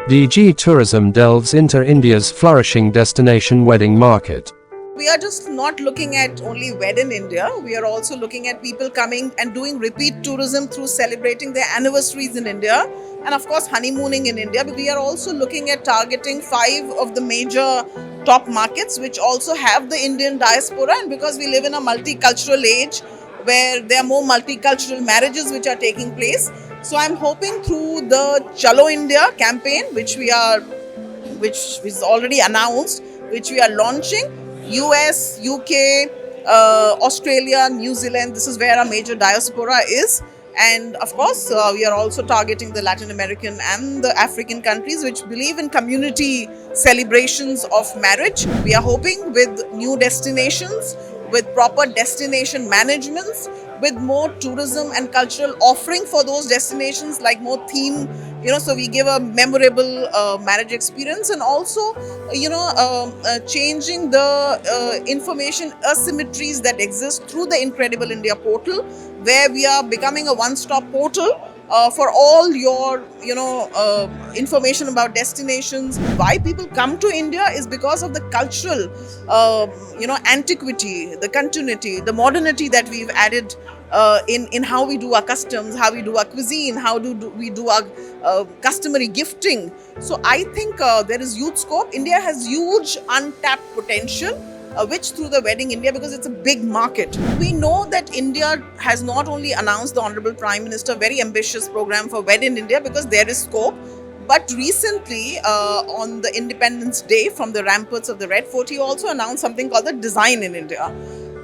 DG Tourism delves into India's flourishing destination wedding market. We are just not looking at only Wed in India. We are also looking at people coming and doing repeat tourism through celebrating their anniversaries in India and of course honeymooning in India. We are also looking at targeting 5 of the major top markets which also have the Indian diaspora, and because we live in a multicultural age where there are more multicultural marriages which are taking place. So I'm hoping through the Chalo India campaign which is already announced, which we are launching, US, UK, Australia, New Zealand, this is where our major diaspora is. And of course, we are also targeting the Latin American and the African countries which believe in community celebrations of marriage. We are hoping with new destinations, with proper destination managements, with more tourism and cultural offering for those destinations, like more theme, so we give a memorable marriage experience, and also, changing the information asymmetries that exist through the Incredible India portal, where we are becoming a one-stop portal for all your information about destinations. Why people come to India is because of the cultural antiquity, the continuity, the modernity that we've added in how we do our customs, how we do our cuisine, how we do our customary gifting. So I think there is huge scope. India has huge untapped potential, which through the Wedding India, because it's a big market. We know that India has not only announced, the Honorable Prime Minister, very ambitious program for Wed in India because there is scope. But recently, on the Independence Day, from the ramparts of the Red Fort, he also announced something called the Design in India.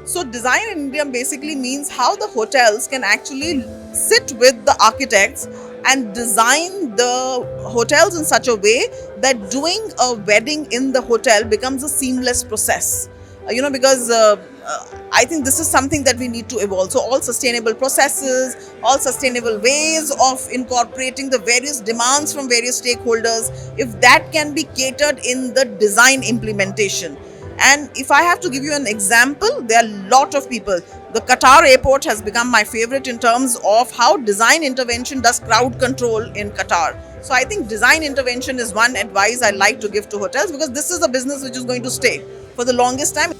So Design in India basically means how the hotels can actually sit with the architects and design the hotels in such a way that doing a wedding in the hotel becomes a seamless process. Because I think this is something that we need to evolve. So all sustainable processes, all sustainable ways of incorporating the various demands from various stakeholders, if that can be catered in the design implementation. And if I have to give you an example, there are a lot of people. The Qatar airport has become my favorite in terms of how design intervention does crowd control in Qatar. So I think design intervention is one advice I like to give to hotels, because this is a business which is going to stay for the longest time.